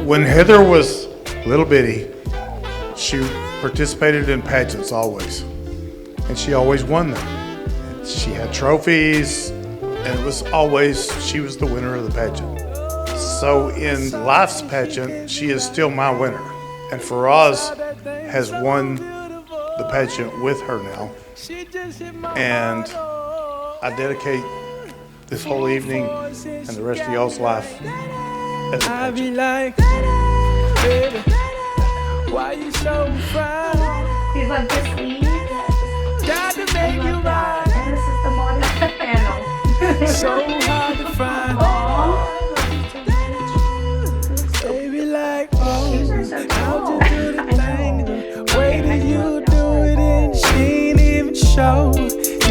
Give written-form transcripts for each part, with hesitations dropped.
When Heather was little bitty, she participated in pageants always, and she always won them. She had trophies, and it was always, she was the winner of the pageant. So in life's pageant, she is still my winner. And Firas has won the pageant with her now. And I dedicate this whole evening and the rest of y'all's life as a I be pageant. like, baby, why you so fine? We love the sleeve. Got to make you mine. And this is the modern panel. So hard to find. Baby, like, These are so tall. how'd you do the thing? The way that you do it, and she ain't even show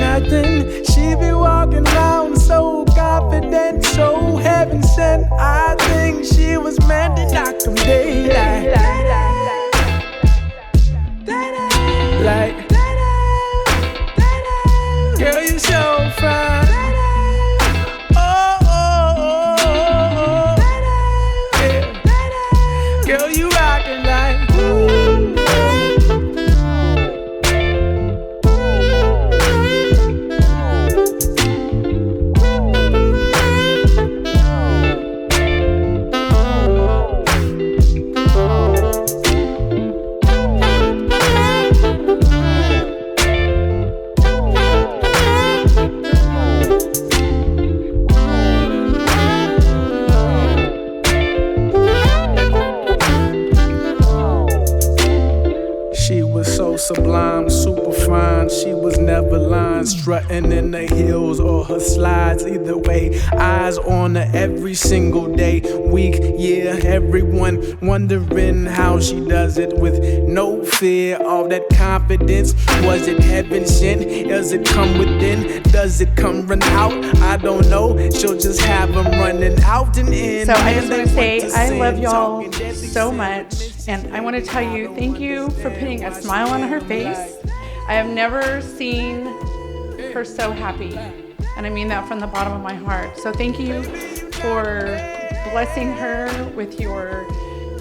nothing. She be walking around so confident, so heaven sent. I think she was meant to knock them daylight. Like, girl, you so fine. Oh, oh, oh, oh, yeah. Girl, you rockin' like. She was so sublime, super fine. She was never lying, strutting in the heels or her slides. Either way, eyes on her every single day, week, year. Everyone wondering how she does it with no fear. All that confidence, was it heaven sent? Does it come within? Does it come run out? I don't know. She'll just have them running out and in. So I just want to say I love y'all so much, and I want to tell you thank you for putting a smile on her face. I have never seen her so happy, and I mean that from the bottom of my heart. So thank you for blessing her with your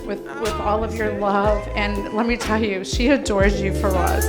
with all of your love, and let me tell you, she adores you for us.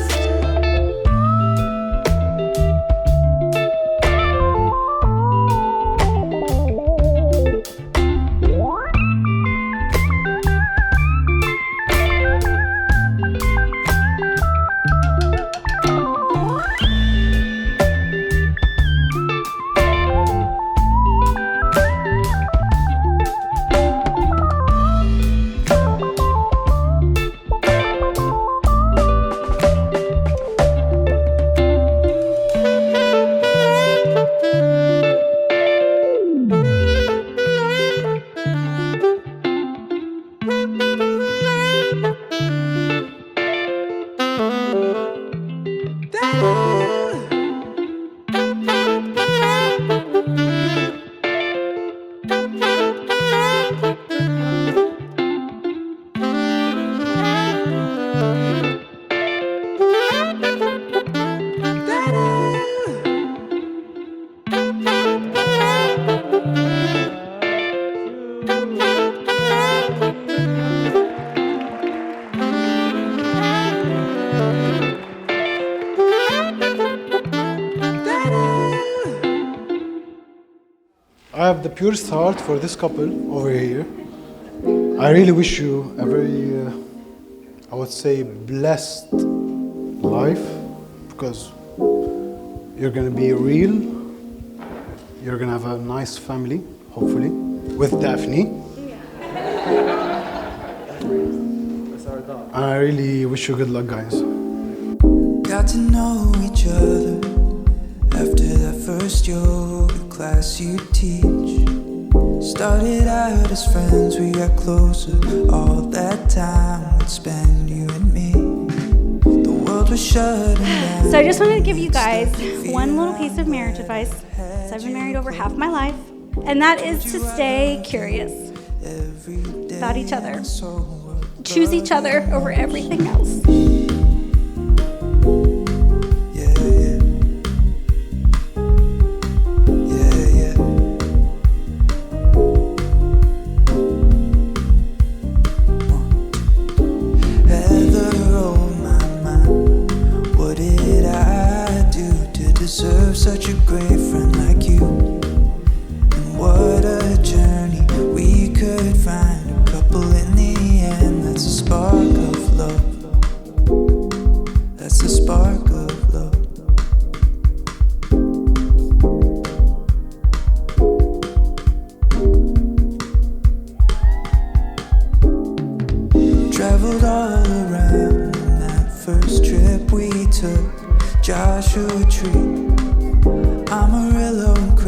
I have the purest heart for this couple over here. I really wish you a very, I would say, blessed life, because you're gonna be real. You're gonna have a nice family, hopefully, with Daphne. And I really wish you good luck, guys. Got to know each other after that first yoga class you teach. Started out as friends, we got closer. All that time we'd spend, you and me. The world was shutting down. So I just wanted to give you guys one little piece of marriage advice. So I've been married over half my life, and that is to stay curious about each other. Choose each other over everything else.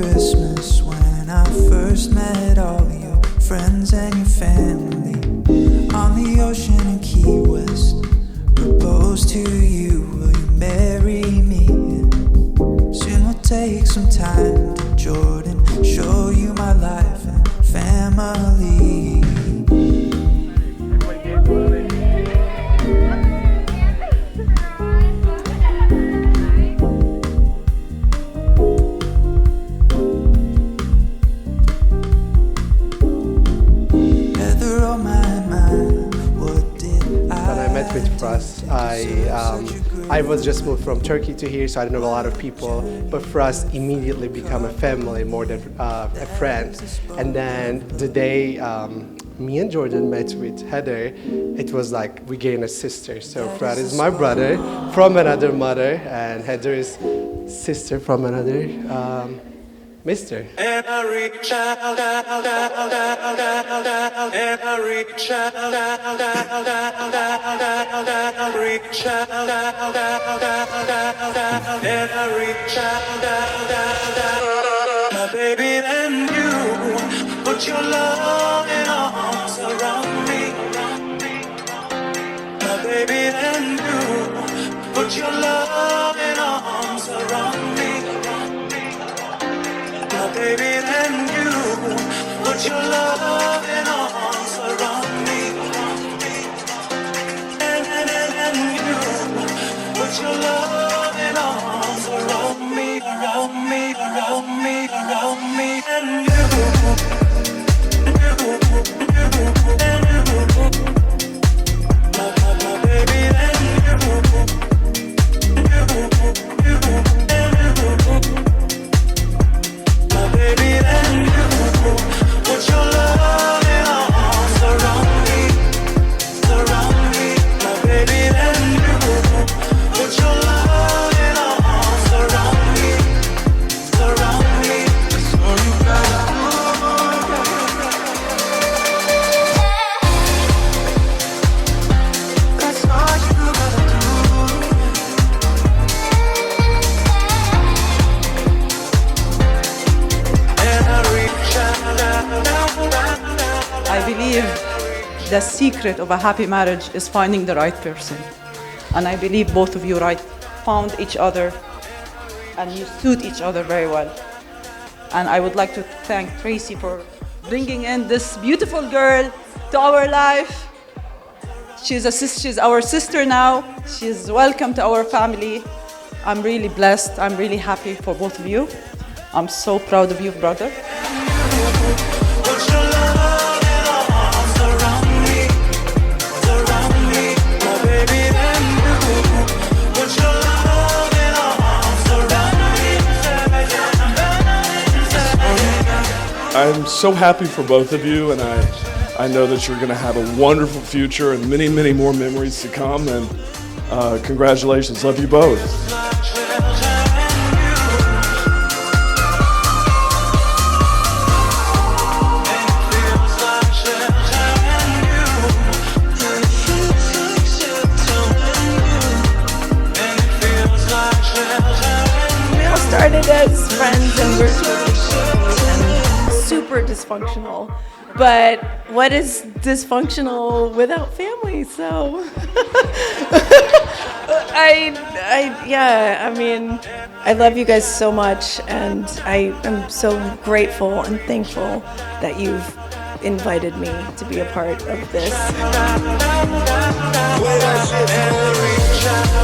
Christmas when I first met all your friends and your family. On the ocean in Key West, propose to you, will you marry me? Soon we'll take some time to Jordan, show you my life and family. Heather on my mind, what did When I met with Firas, I was just moved from Turkey to here, so I didn't know a lot of people. But Firas immediately became a family more than a friend. And then the day me and Jordan met with Heather, it was like we gained a sister. So Firas is my brother from another mother, and Heather is sister from another mister. every child, every child, every child, every child, my baby and you, put your loving arms around me. My baby and you, put your loving arms around me. My baby and you, put your loving arms around me. And you, put your loving arms around me, around me, around me, around me. And you, my baby and you, my baby and you, put your loving arms around me, surround me. My baby and you, put your loving arms around me, surround me. That's all you gotta do. That's all you gotta do. I believe the secret of a happy marriage is finding the right person. And I believe both of you found each other and you suit each other very well. And I would like to thank Tracy for bringing in this beautiful girl to our life. She's our sister now. She's welcome to our family. I'm really blessed. I'm really happy for both of you. I'm so proud of you, brother. Put your loving arms around me, surround me. My baby and you, put your loving arms around me. I'm so happy for both of you, and I know that you're going to have a wonderful future and many, many more memories to come. And congratulations. Love you both. Started as friends and we're super dysfunctional. But what is dysfunctional without family? So I love you guys so much, and I am so grateful and thankful that you've invited me to be a part of this. Every child,